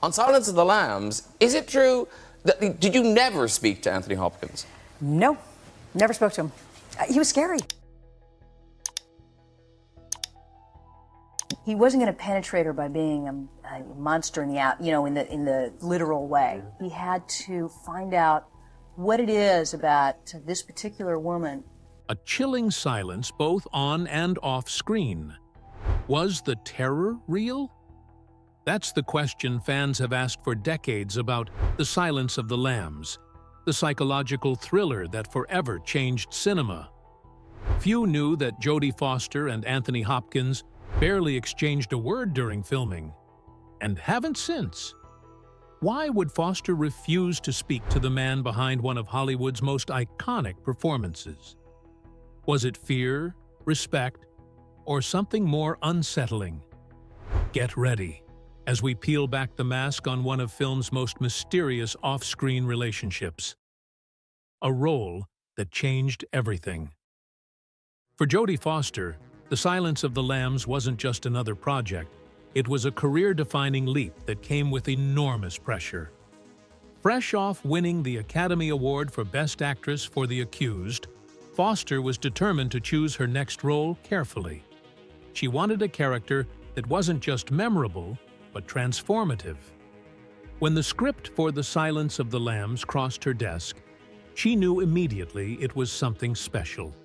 On Silence of the Lambs, is it true that, did you never speak to Anthony Hopkins? No, never spoke to him. He was scary. He wasn't going to penetrate her by being a monster in the literal way. He had to find out what it is about this particular woman. A chilling silence both on and off screen. Was the terror real? That's the question fans have asked for decades about The Silence of the Lambs, the psychological thriller that forever changed cinema. Few knew that Jodie Foster and Anthony Hopkins barely exchanged a word during filming, and haven't since. Why would Foster refuse to speak to the man behind one of Hollywood's most iconic performances? Was it fear, respect, or something more unsettling? Get ready as we peel back the mask on one of film's most mysterious off-screen relationships. A role that changed everything. For Jodie Foster, The Silence of the Lambs wasn't just another project. It was a career-defining leap that came with enormous pressure. Fresh off winning the Academy Award for Best Actress for The Accused, Foster was determined to choose her next role carefully. She wanted a character that wasn't just memorable, but transformative. When the script for The Silence of the Lambs crossed her desk, she knew immediately it was something special.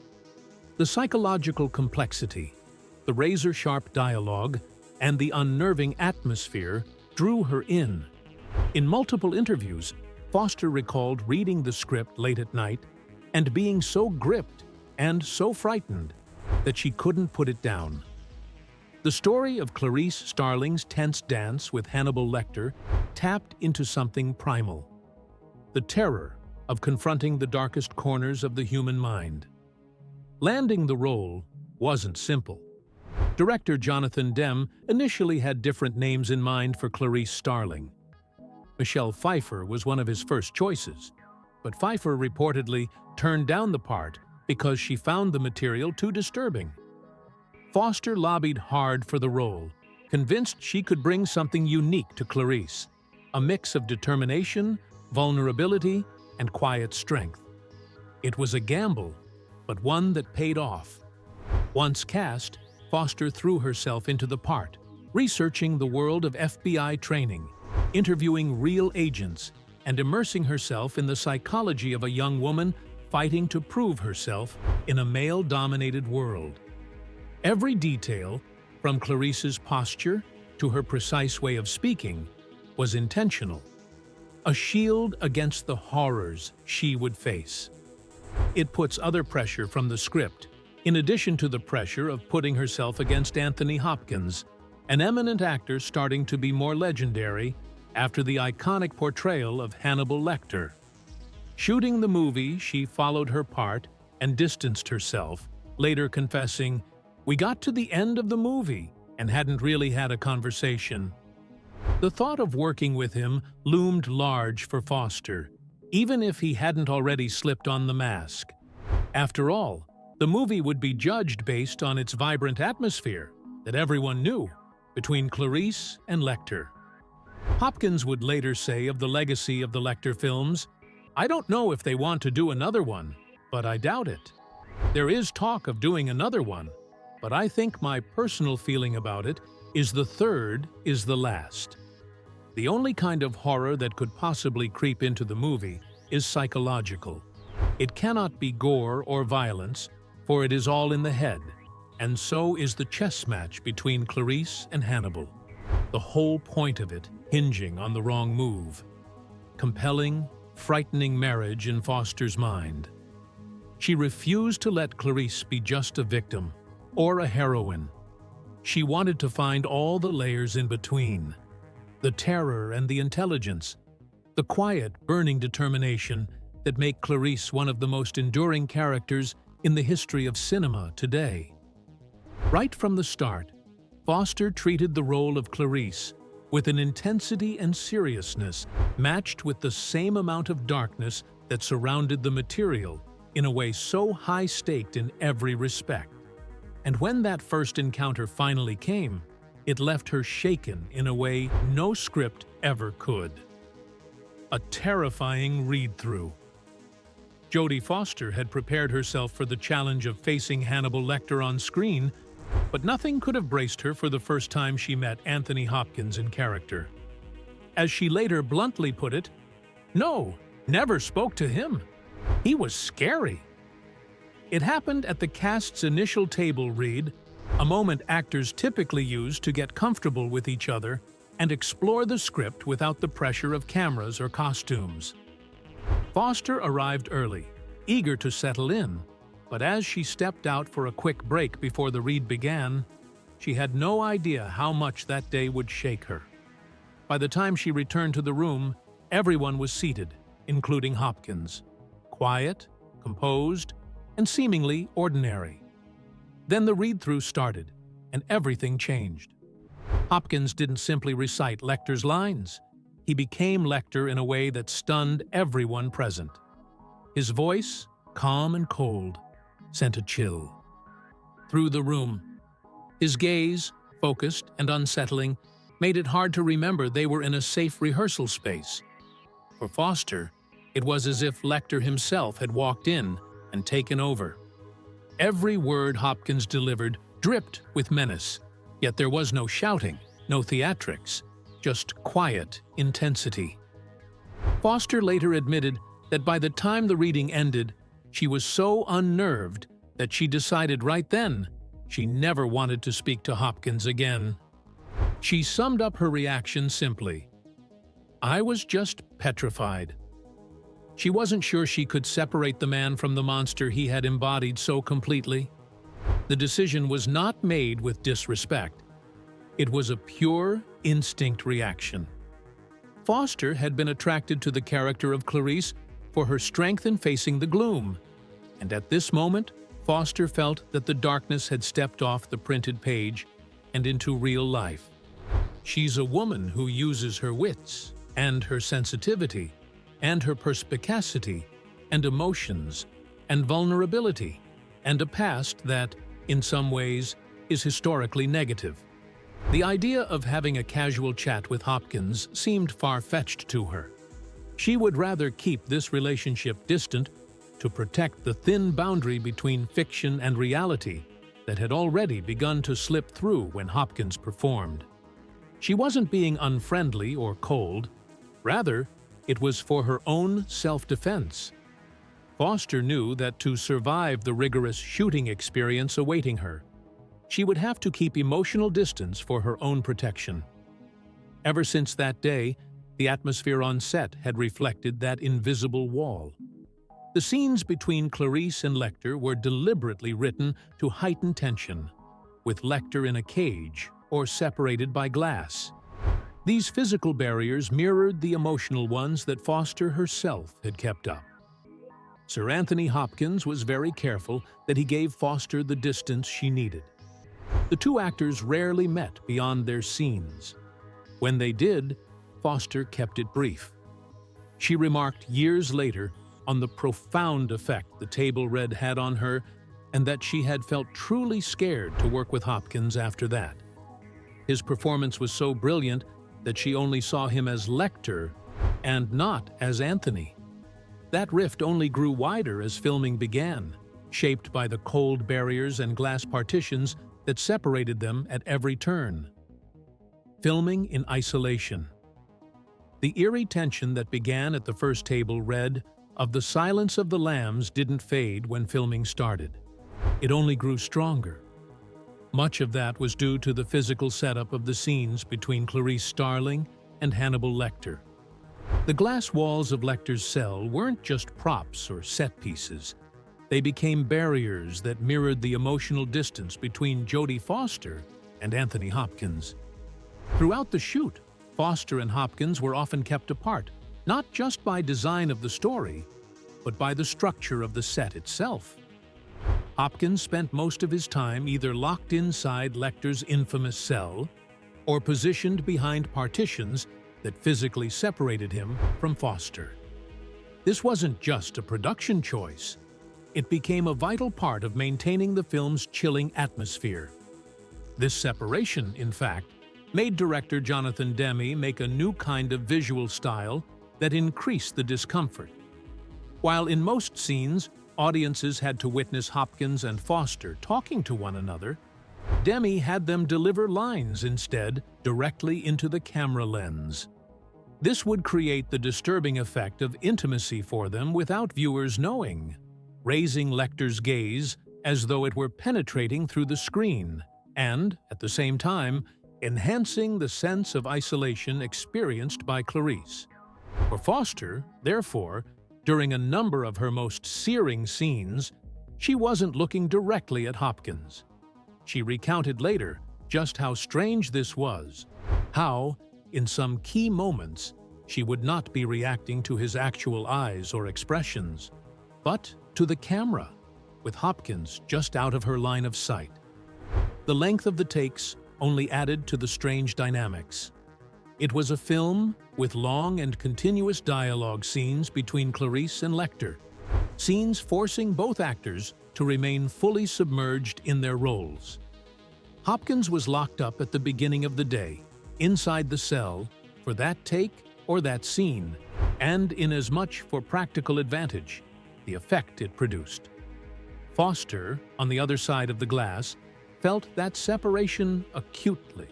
The psychological complexity, the razor-sharp dialogue, and the unnerving atmosphere drew her in. In multiple interviews, Foster recalled reading the script late at night and being so gripped and so frightened that she couldn't put it down. The story of Clarice Starling's tense dance with Hannibal Lecter tapped into something primal, the terror of confronting the darkest corners of the human mind. Landing the role wasn't simple. Director Jonathan Demme initially had different names in mind for Clarice Starling. Michelle Pfeiffer was one of his first choices, but Pfeiffer reportedly turned down the part because she found the material too disturbing. Foster lobbied hard for the role, convinced she could bring something unique to Clarice, a mix of determination, vulnerability, and quiet strength. It was a gamble, but one that paid off. Once cast, Foster threw herself into the part, researching the world of FBI training, interviewing real agents, and immersing herself in the psychology of a young woman fighting to prove herself in a male-dominated world. Every detail, from Clarice's posture to her precise way of speaking, was intentional, a shield against the horrors she would face. It puts other pressure from the script, in addition to the pressure of putting herself against Anthony Hopkins, an eminent actor starting to be more legendary after the iconic portrayal of Hannibal Lecter. Shooting the movie, she followed her part and distanced herself, later confessing, "We got to the end of the movie and hadn't really had a conversation." The thought of working with him loomed large for Foster, even if he hadn't already slipped on the mask. After all, the movie would be judged based on its vibrant atmosphere that everyone knew between Clarice and Lecter. Hopkins would later say of the legacy of the Lecter films, "I don't know if they want to do another one, but I doubt it. There is talk of doing another one, but I think my personal feeling about it is the third is the last." The only kind of horror that could possibly creep into the movie is psychological. It cannot be gore or violence, for it is all in the head, and so is the chess match between Clarice and Hannibal. The whole point of it hinging on the wrong move. Compelling, frightening marriage in Foster's mind. She refused to let Clarice be just a victim or a heroine. She wanted to find all the layers in between. The terror and the intelligence, the quiet, burning determination that make Clarice one of the most enduring characters in the history of cinema today. Right from the start, Foster treated the role of Clarice with an intensity and seriousness matched with the same amount of darkness that surrounded the material in a way so high-staked in every respect. And when that first encounter finally came, it left her shaken in a way no script ever could. A terrifying read-through. Jodie Foster had prepared herself for the challenge of facing Hannibal Lecter on screen, but nothing could have braced her for the first time she met Anthony Hopkins in character. As she later bluntly put it, "No, never spoke to him. He was scary." It happened at the cast's initial table read, a moment actors typically use to get comfortable with each other and explore the script without the pressure of cameras or costumes. Foster arrived early, eager to settle in, but as she stepped out for a quick break before the read began, she had no idea how much that day would shake her. By the time she returned to the room, everyone was seated, including Hopkins, quiet, composed, and seemingly ordinary. Then the read-through started, and everything changed. Hopkins didn't simply recite Lecter's lines. He became Lecter in a way that stunned everyone present. His voice, calm and cold, sent a chill through the room. His gaze, focused and unsettling, made it hard to remember they were in a safe rehearsal space. For Foster, it was as if Lecter himself had walked in and taken over. Every word Hopkins delivered dripped with menace, yet there was no shouting, no theatrics, just quiet intensity. Foster later admitted that by the time the reading ended, she was so unnerved that she decided right then she never wanted to speak to Hopkins again. She summed up her reaction simply, "I was just petrified." She wasn't sure she could separate the man from the monster he had embodied so completely. The decision was not made with disrespect. It was a pure instinct reaction. Foster had been attracted to the character of Clarice for her strength in facing the gloom, and at this moment, Foster felt that the darkness had stepped off the printed page and into real life. She's a woman who uses her wits, and her sensitivity, and her perspicacity, and emotions, and vulnerability, and a past that, in some ways, is historically negative. The idea of having a casual chat with Hopkins seemed far-fetched to her. She would rather keep this relationship distant to protect the thin boundary between fiction and reality that had already begun to slip through when Hopkins performed. She wasn't being unfriendly or cold. Rather, it was for her own self-defense. Foster knew that to survive the rigorous shooting experience awaiting her, she would have to keep emotional distance for her own protection. Ever since that day, the atmosphere on set had reflected that invisible wall. The scenes between Clarice and Lecter were deliberately written to heighten tension, with Lecter in a cage or separated by glass. These physical barriers mirrored the emotional ones that Foster herself had kept up. Sir Anthony Hopkins was very careful that he gave Foster the distance she needed. The two actors rarely met beyond their scenes. When they did, Foster kept it brief. She remarked years later on the profound effect the table read had on her, and that she had felt truly scared to work with Hopkins after that. His performance was so brilliant that she only saw him as Lecter and not as Anthony. That rift only grew wider as filming began, shaped by the cold barriers and glass partitions that separated them at every turn. Filming in isolation. The eerie tension that began at the first table read, "Of the silence of the lambs" didn't fade when filming started. It only grew stronger. Much of that was due to the physical setup of the scenes between Clarice Starling and Hannibal Lecter. The glass walls of Lecter's cell weren't just props or set pieces. They became barriers that mirrored the emotional distance between Jodie Foster and Anthony Hopkins. Throughout the shoot, Foster and Hopkins were often kept apart, not just by design of the story, but by the structure of the set itself. Hopkins spent most of his time either locked inside Lecter's infamous cell or positioned behind partitions that physically separated him from Foster. This wasn't just a production choice. It became a vital part of maintaining the film's chilling atmosphere. This separation, in fact, made director Jonathan Demme make a new kind of visual style that increased the discomfort. While in most scenes, audiences had to witness Hopkins and Foster talking to one another, Demme had them deliver lines instead directly into the camera lens. This would create the disturbing effect of intimacy for them without viewers knowing, raising Lecter's gaze as though it were penetrating through the screen, and, at the same time, enhancing the sense of isolation experienced by Clarice. For Foster, therefore, during a number of her most searing scenes, she wasn't looking directly at Hopkins. She recounted later just how strange this was, how, in some key moments, she would not be reacting to his actual eyes or expressions, but to the camera, with Hopkins just out of her line of sight. The length of the takes only added to the strange dynamics. It was a film with long and continuous dialogue scenes between Clarice and Lecter, scenes forcing both actors to remain fully submerged in their roles. Hopkins was locked up at the beginning of the day, inside the cell, for that take or that scene, and inasmuch for practical advantage, the effect it produced. Foster, on the other side of the glass, felt that separation acutely.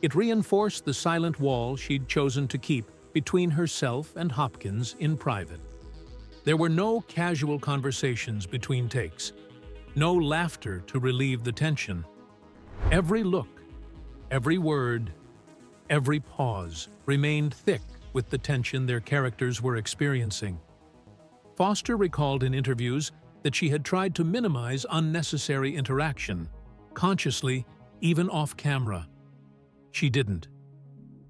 It reinforced the silent wall she'd chosen to keep between herself and Hopkins in private. There were no casual conversations between takes, no laughter to relieve the tension. Every look, every word, every pause remained thick with the tension their characters were experiencing. Foster recalled in interviews that she had tried to minimize unnecessary interaction, consciously, even off-camera. She didn't.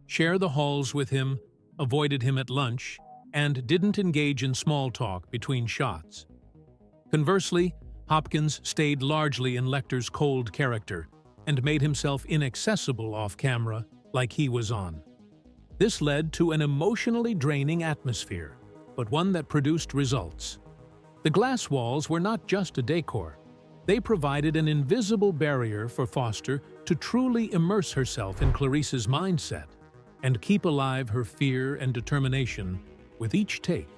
Share the halls with him, avoided him at lunch, and didn't engage in small talk between shots. Conversely, Hopkins stayed largely in Lecter's cold character and made himself inaccessible off-camera like he was on. This led to an emotionally draining atmosphere, but one that produced results. The glass walls were not just a decor. They provided an invisible barrier for Foster to truly immerse herself in Clarice's mindset and keep alive her fear and determination with each take.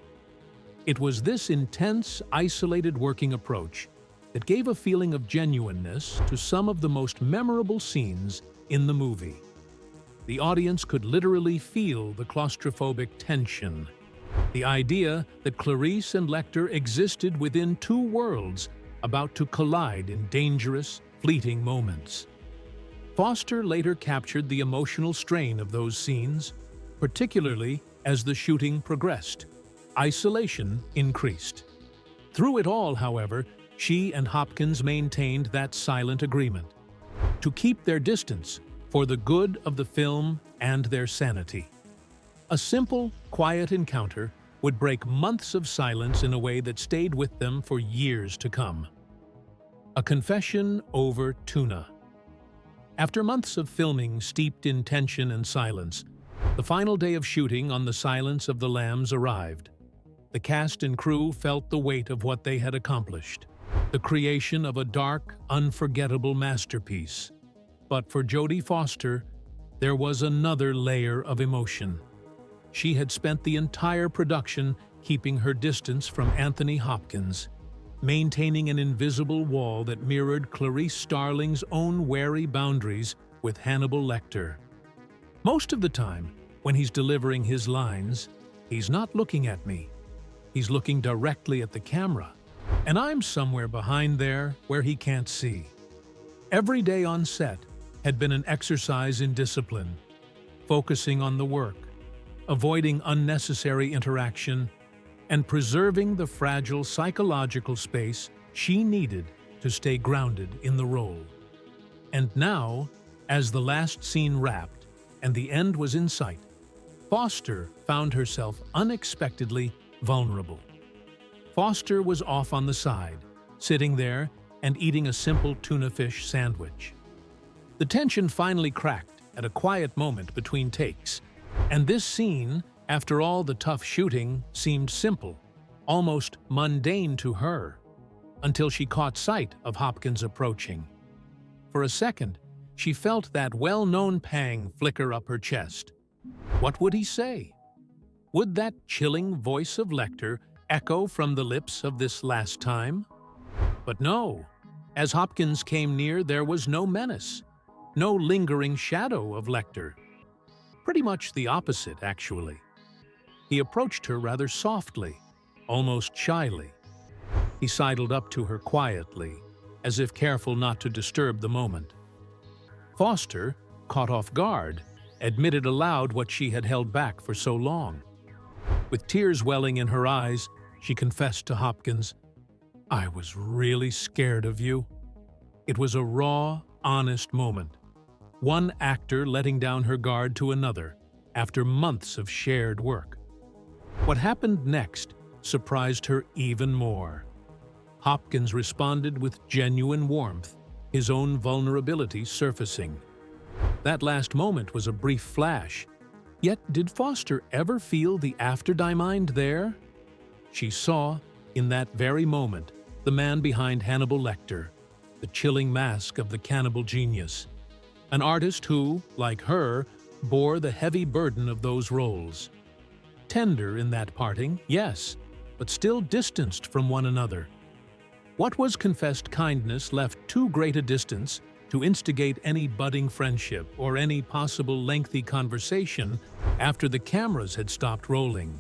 It was this intense, isolated working approach that gave a feeling of genuineness to some of the most memorable scenes in the movie. The audience could literally feel the claustrophobic tension, the idea that Clarice and Lecter existed within two worlds about to collide in dangerous, fleeting moments. Foster later captured the emotional strain of those scenes, particularly as the shooting progressed. Isolation increased. Through it all, however, she and Hopkins maintained that silent agreement to keep their distance for the good of the film and their sanity. A simple, quiet encounter would break months of silence in a way that stayed with them for years to come. A confession over tuna. After months of filming steeped in tension and silence, the final day of shooting on The Silence of the Lambs arrived. The cast and crew felt the weight of what they had accomplished, the creation of a dark, unforgettable masterpiece. But for Jodie Foster, there was another layer of emotion. She had spent the entire production keeping her distance from Anthony Hopkins, maintaining an invisible wall that mirrored Clarice Starling's own wary boundaries with Hannibal Lecter. Most of the time, when he's delivering his lines, he's not looking at me. He's looking directly at the camera, and I'm somewhere behind there where he can't see. Every day on set had been an exercise in discipline, focusing on the work, avoiding unnecessary interaction, and preserving the fragile psychological space she needed to stay grounded in the role. And now, as the last scene wrapped and the end was in sight, Foster found herself unexpectedly vulnerable. Foster was off on the side, sitting there and eating a simple tuna fish sandwich. The tension finally cracked at a quiet moment between takes, and this scene, after all the tough shooting, seemed simple, almost mundane to her, until she caught sight of Hopkins approaching. For a second, she felt that well-known pang flicker up her chest. What would he say? Would that chilling voice of Lecter echo from the lips of this last time? But no. As Hopkins came near, there was no menace, no lingering shadow of Lecter. Pretty much the opposite, actually. He approached her rather softly, almost shyly. He sidled up to her quietly, as if careful not to disturb the moment. Foster, caught off guard, admitted aloud what she had held back for so long. With tears welling in her eyes, she confessed to Hopkins, "I was really scared of you." It was a raw, honest moment. One actor letting down her guard to another after months of shared work. What happened next surprised her even more. Hopkins responded with genuine warmth, his own vulnerability surfacing. That last moment was a brief flash. Yet did Foster ever feel the after-diamond there? She saw, in that very moment, the man behind Hannibal Lecter, the chilling mask of the cannibal genius. An artist who, like her, bore the heavy burden of those roles. Tender in that parting, yes, but still distanced from one another. What was confessed kindness left too great a distance to instigate any budding friendship or any possible lengthy conversation after the cameras had stopped rolling.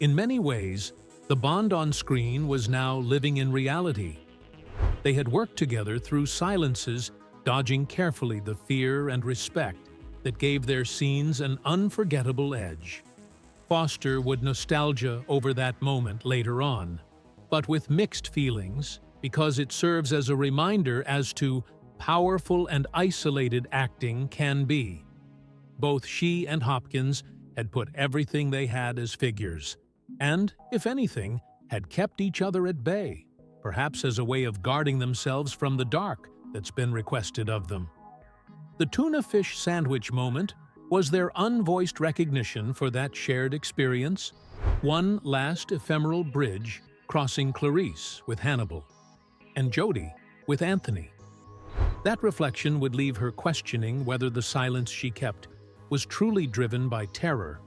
In many ways, the bond on screen was now living in reality. They had worked together through silences, dodging carefully the fear and respect that gave their scenes an unforgettable edge. Foster would nostalgia over that moment later on, but with mixed feelings, because it serves as a reminder as to powerful and isolated acting can be. Both she and Hopkins had put everything they had as figures, and, if anything, had kept each other at bay, perhaps as a way of guarding themselves from the dark that's been requested of them. The tuna fish sandwich moment was their unvoiced recognition for that shared experience, one last ephemeral bridge crossing Clarice with Hannibal, and Jodie with Anthony. That reflection would leave her questioning whether the silence she kept was truly driven by terror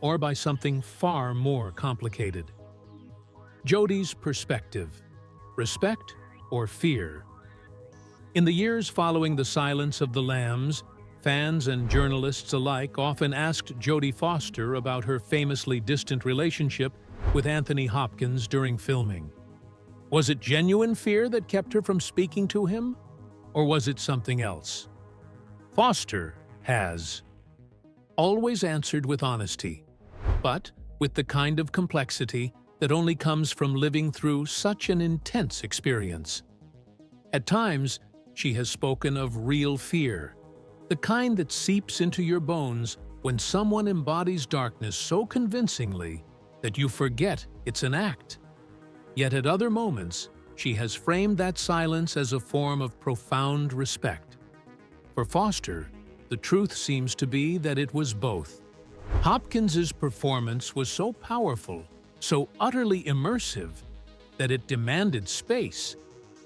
or by something far more complicated. Jodie's perspective: respect or fear? In the years following the silence of the Lambs, fans and journalists alike often asked Jodie Foster about her famously distant relationship with Anthony Hopkins during filming. Was it genuine fear that kept her from speaking to him? Or was it something else? Foster has always answered with honesty, but with the kind of complexity that only comes from living through such an intense experience. At times, she has spoken of real fear, the kind that seeps into your bones when someone embodies darkness so convincingly that you forget it's an act. Yet at other moments, she has framed that silence as a form of profound respect. For Foster, the truth seems to be that it was both. Hopkins's performance was so powerful, so utterly immersive, that it demanded space.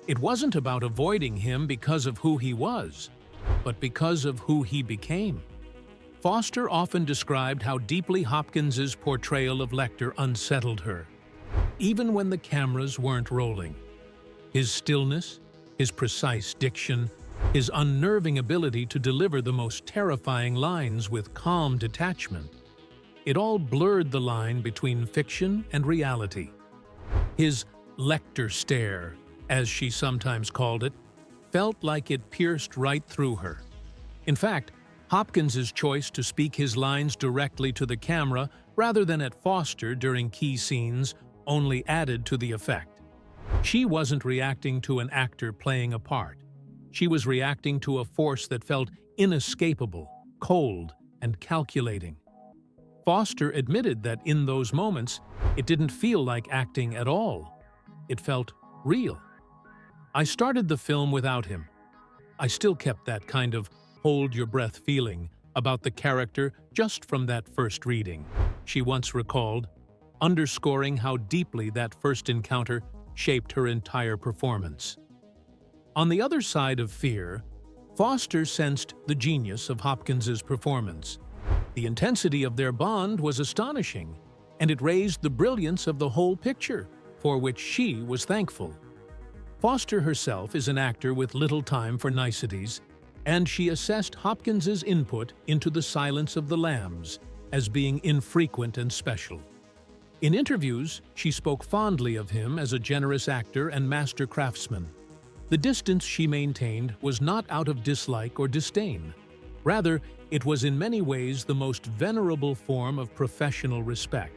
It wasn't about avoiding him because of who he was, but because of who he became. Foster often described how deeply Hopkins's portrayal of Lecter unsettled her, even when the cameras weren't rolling. His stillness, his precise diction, his unnerving ability to deliver the most terrifying lines with calm detachment. It all blurred the line between fiction and reality. His Lecter stare, as she sometimes called it, felt like it pierced right through her. In fact, Hopkins's choice to speak his lines directly to the camera rather than at Foster during key scenes only added to the effect. She wasn't reacting to an actor playing a part. She was reacting to a force that felt inescapable, cold, and calculating. Foster admitted that in those moments, it didn't feel like acting at all. It felt real. "I started the film without him. I still kept that kind of hold-your-breath feeling about the character just from that first reading," she once recalled, underscoring how deeply that first encounter shaped her entire performance. On the other side of fear, Foster sensed the genius of Hopkins's performance. The intensity of their bond was astonishing, and it raised the brilliance of the whole picture, for which she was thankful. Foster herself is an actor with little time for niceties, and she assessed Hopkins's input into The Silence of the Lambs as being infrequent and special. In interviews, she spoke fondly of him as a generous actor and master craftsman. The distance she maintained was not out of dislike or disdain. Rather, it was in many ways the most venerable form of professional respect.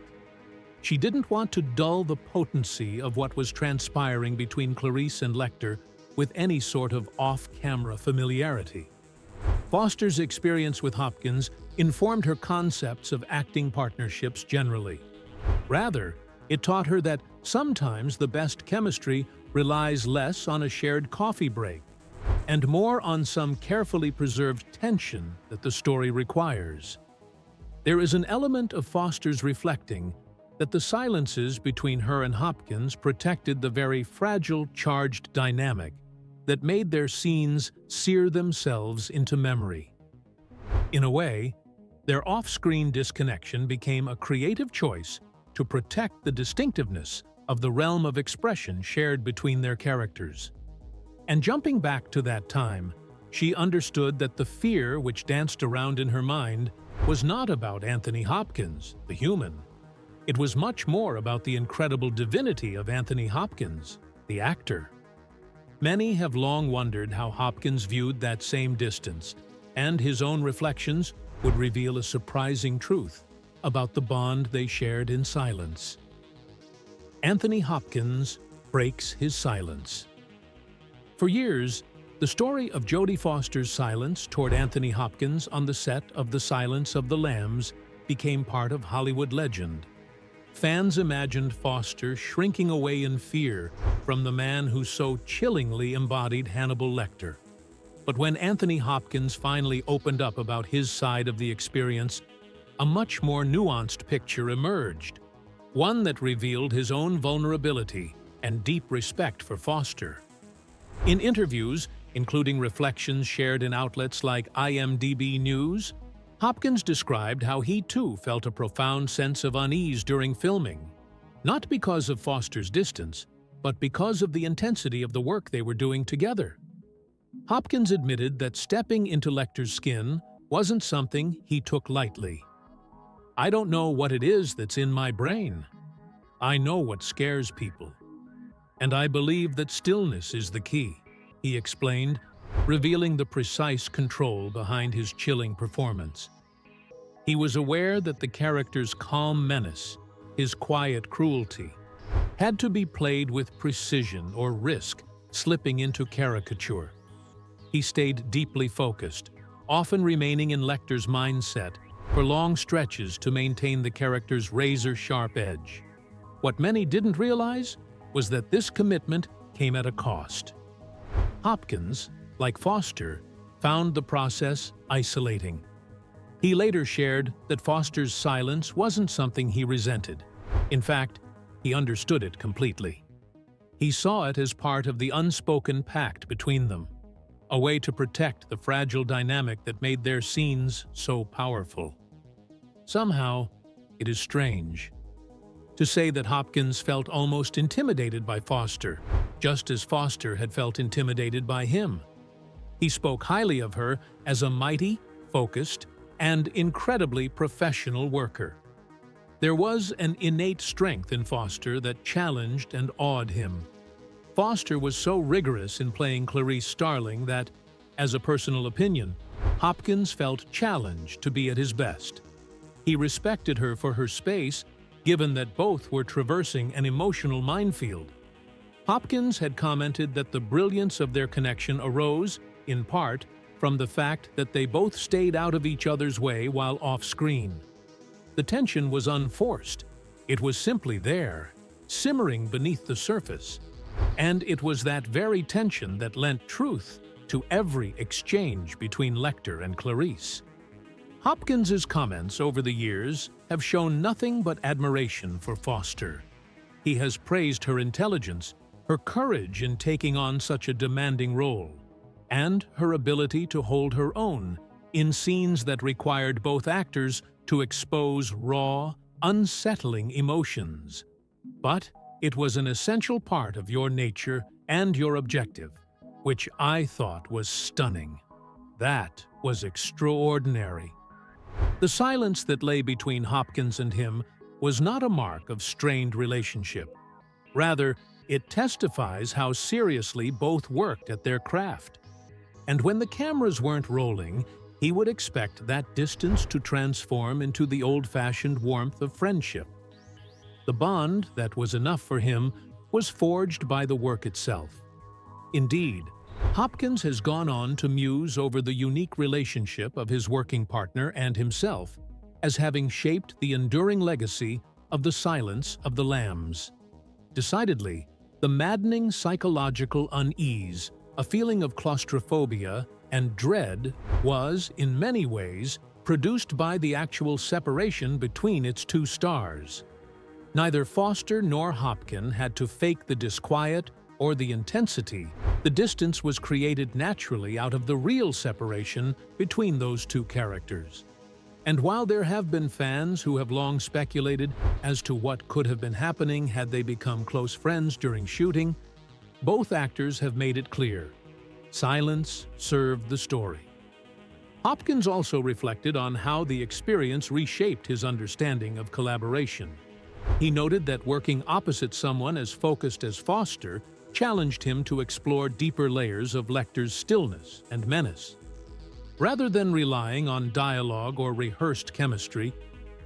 She didn't want to dull the potency of what was transpiring between Clarice and Lecter with any sort of off-camera familiarity. Foster's experience with Hopkins informed her concepts of acting partnerships generally. Rather, it taught her that sometimes the best chemistry relies less on a shared coffee break and more on some carefully preserved tension that the story requires. There is an element of Foster's reflecting that the silences between her and Hopkins protected the very fragile, charged dynamic that made their scenes sear themselves into memory. In a way, their off-screen disconnection became a creative choice to protect the distinctiveness of the realm of expression shared between their characters. And jumping back to that time, she understood that the fear which danced around in her mind was not about Anthony Hopkins, the human. It was much more about the incredible divinity of Anthony Hopkins, the actor. Many have long wondered how Hopkins viewed that same distance, and his own reflections would reveal a surprising truth about the bond they shared in silence. Anthony Hopkins breaks his silence. For years, the story of Jodie Foster's silence toward Anthony Hopkins on the set of The Silence of the Lambs became part of Hollywood legend. Fans imagined Foster shrinking away in fear from the man who so chillingly embodied Hannibal Lecter. But when Anthony Hopkins finally opened up about his side of the experience, a much more nuanced picture emerged, one that revealed his own vulnerability and deep respect for Foster. In interviews, including reflections shared in outlets like IMDb News, Hopkins described how he too felt a profound sense of unease during filming, not because of Foster's distance, but because of the intensity of the work they were doing together. Hopkins admitted that stepping into Lecter's skin wasn't something he took lightly. "I don't know what it is that's in my brain. I know what scares people. And I believe that stillness is the key," he explained, revealing the precise control behind his chilling performance. He was aware that the character's calm menace, his quiet cruelty, had to be played with precision or risk slipping into caricature. He stayed deeply focused, often remaining in Lecter's mindset for long stretches to maintain the character's razor-sharp edge. What many didn't realize was that this commitment came at a cost. Hopkins, like Foster, found the process isolating. He later shared that Foster's silence wasn't something he resented. In fact, he understood it completely. He saw it as part of the unspoken pact between them, a way to protect the fragile dynamic that made their scenes so powerful. Somehow, it is strange to say that Hopkins felt almost intimidated by Foster, just as Foster had felt intimidated by him. He spoke highly of her as a mighty, focused, and incredibly professional worker. There was an innate strength in Foster that challenged and awed him. Foster was so rigorous in playing Clarice Starling that, as a personal opinion, Hopkins felt challenged to be at his best. He respected her for her space, given that both were traversing an emotional minefield. Hopkins had commented that the brilliance of their connection arose, in part, from the fact that they both stayed out of each other's way while off-screen. The tension was unforced. It was simply there, simmering beneath the surface. And it was that very tension that lent truth to every exchange between Lecter and Clarice. Hopkins's comments over the years have shown nothing but admiration for Foster. He has praised her intelligence, her courage in taking on such a demanding role, and her ability to hold her own in scenes that required both actors to expose raw, unsettling emotions. But it was an essential part of your nature and your objective, which I thought was stunning. That was extraordinary. The silence that lay between Hopkins and him was not a mark of strained relationship. Rather, it testifies how seriously both worked at their craft. And when the cameras weren't rolling, he would expect that distance to transform into the old-fashioned warmth of friendship. The bond that was enough for him was forged by the work itself. Indeed, Hopkins has gone on to muse over the unique relationship of his working partner and himself as having shaped the enduring legacy of The Silence of the Lambs. Decidedly, the maddening psychological unease, a feeling of claustrophobia and dread, was, in many ways, produced by the actual separation between its two stars. Neither Foster nor Hopkins had to fake the disquiet or the intensity. The distance was created naturally out of the real separation between those two characters. And while there have been fans who have long speculated as to what could have been happening had they become close friends during shooting, both actors have made it clear: silence served the story. Hopkins also reflected on how the experience reshaped his understanding of collaboration. He noted that working opposite someone as focused as Foster challenged him to explore deeper layers of Lecter's stillness and menace. Rather than relying on dialogue or rehearsed chemistry,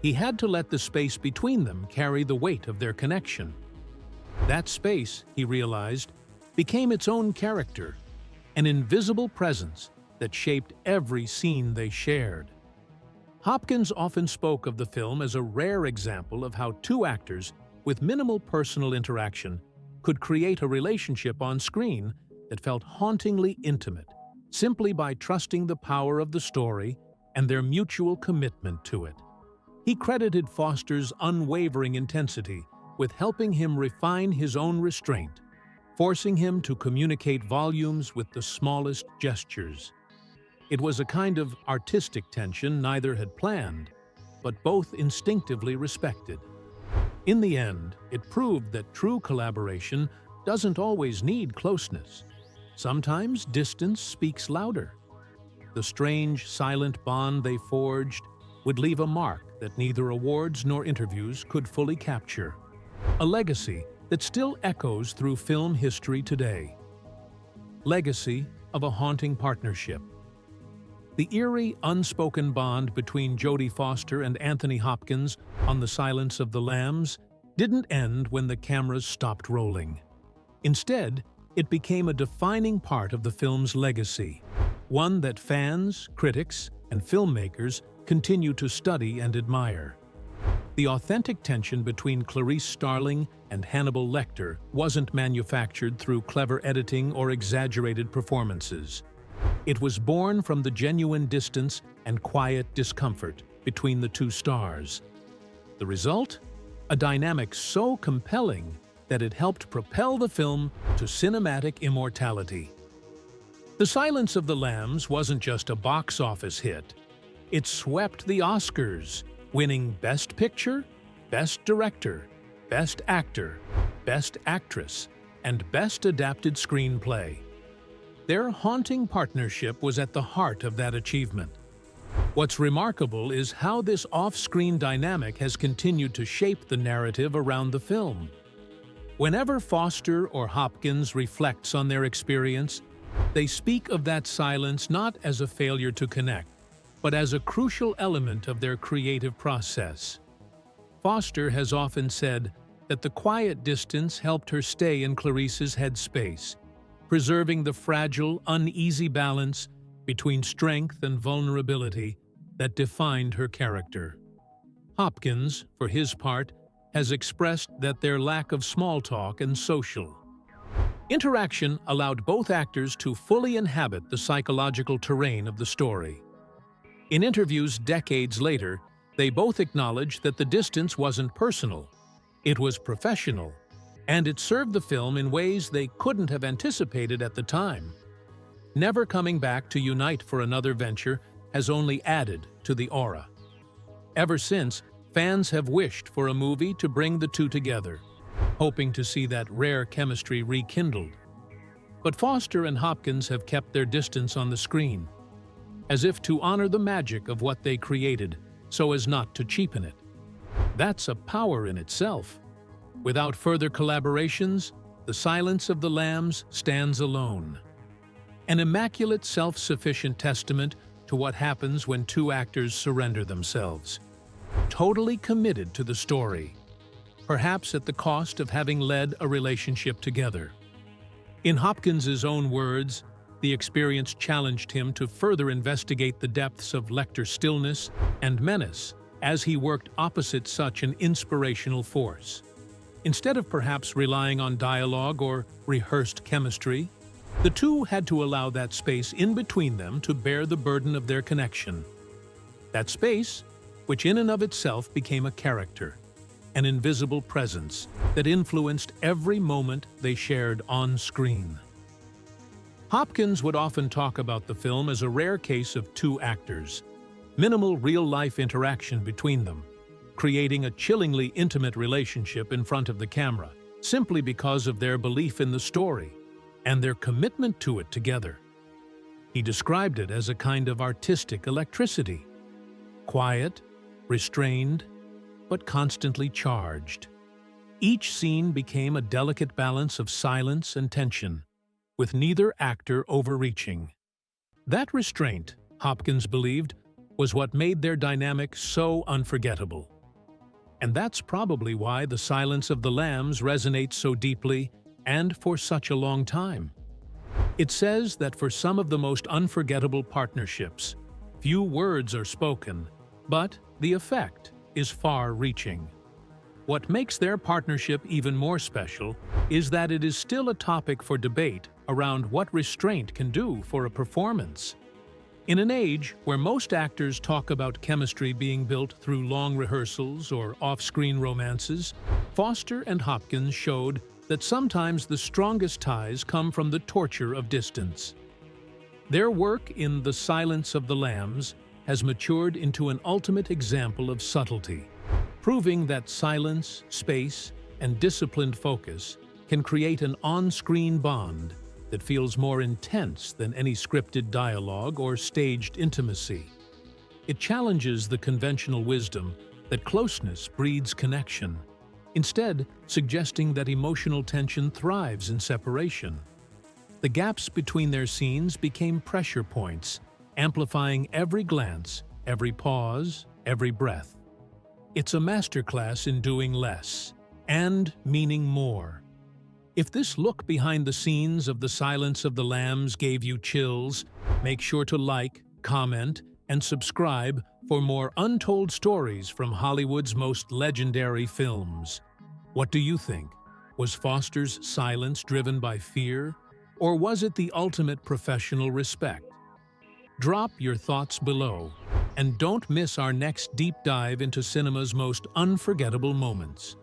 he had to let the space between them carry the weight of their connection. That space, he realized, became its own character, an invisible presence that shaped every scene they shared. Hopkins often spoke of the film as a rare example of how two actors with minimal personal interaction could create a relationship on screen that felt hauntingly intimate, simply by trusting the power of the story and their mutual commitment to it. He credited Foster's unwavering intensity with helping him refine his own restraint, forcing him to communicate volumes with the smallest gestures. It was a kind of artistic tension neither had planned, but both instinctively respected. In the end, it proved that true collaboration doesn't always need closeness. Sometimes distance speaks louder. The strange, silent bond they forged would leave a mark that neither awards nor interviews could fully capture. A legacy that still echoes through film history today. Legacy of a haunting partnership. The eerie, unspoken bond between Jodie Foster and Anthony Hopkins on The Silence of the Lambs didn't end when the cameras stopped rolling. Instead, it became a defining part of the film's legacy, one that fans, critics, and filmmakers continue to study and admire. The authentic tension between Clarice Starling and Hannibal Lecter wasn't manufactured through clever editing or exaggerated performances. It was born from the genuine distance and quiet discomfort between the two stars. The result? A dynamic so compelling that it helped propel the film to cinematic immortality. The Silence of the Lambs wasn't just a box office hit. It swept the Oscars, winning Best Picture, Best Director, Best Actor, Best Actress, and Best Adapted Screenplay. Their haunting partnership was at the heart of that achievement. What's remarkable is how this off-screen dynamic has continued to shape the narrative around the film. Whenever Foster or Hopkins reflects on their experience, they speak of that silence not as a failure to connect, but as a crucial element of their creative process. Foster has often said that the quiet distance helped her stay in Clarice's headspace, preserving the fragile, uneasy balance between strength and vulnerability that defined her character. Hopkins, for his part, has expressed that their lack of small talk and social interaction allowed both actors to fully inhabit the psychological terrain of the story. In interviews decades later, they both acknowledged that the distance wasn't personal, it was professional, and it served the film in ways they couldn't have anticipated at the time. Never coming back to unite for another venture has only added to the aura. Ever since, fans have wished for a movie to bring the two together, hoping to see that rare chemistry rekindled. But Foster and Hopkins have kept their distance on the screen, as if to honor the magic of what they created, so as not to cheapen it. That's a power in itself. Without further collaborations, The Silence of the Lambs stands alone. An immaculate self-sufficient testament to what happens when two actors surrender themselves, totally committed to the story, perhaps at the cost of having led a relationship together. In Hopkins's own words, the experience challenged him to further investigate the depths of Lecter's stillness and menace as he worked opposite such an inspirational force. Instead of perhaps relying on dialogue or rehearsed chemistry, the two had to allow that space in between them to bear the burden of their connection. That space, which in and of itself became a character, an invisible presence that influenced every moment they shared on screen. Hopkins would often talk about the film as a rare case of two actors, minimal real-life interaction between them, creating a chillingly intimate relationship in front of the camera, simply because of their belief in the story and their commitment to it together. He described it as a kind of artistic electricity, quiet, restrained, but constantly charged. Each scene became a delicate balance of silence and tension, with neither actor overreaching. That restraint, Hopkins believed, was what made their dynamic so unforgettable. And that's probably why The Silence of the Lambs resonates so deeply and for such a long time. It says that for some of the most unforgettable partnerships, few words are spoken, but the effect is far-reaching. What makes their partnership even more special is that it is still a topic for debate around what restraint can do for a performance. In an age where most actors talk about chemistry being built through long rehearsals or off-screen romances, Foster and Hopkins showed that sometimes the strongest ties come from the torture of distance. Their work in The Silence of the Lambs has matured into an ultimate example of subtlety, proving that silence, space, and disciplined focus can create an on-screen bond that feels more intense than any scripted dialogue or staged intimacy. It challenges the conventional wisdom that closeness breeds connection, instead suggesting that emotional tension thrives in separation. The gaps between their scenes became pressure points, amplifying every glance, every pause, every breath. It's a masterclass in doing less and meaning more. If this look behind the scenes of The Silence of the Lambs gave you chills, make sure to like, comment, and subscribe for more untold stories from Hollywood's most legendary films. What do you think? Was Foster's silence driven by fear, or was it the ultimate professional respect? Drop your thoughts below, and don't miss our next deep dive into cinema's most unforgettable moments.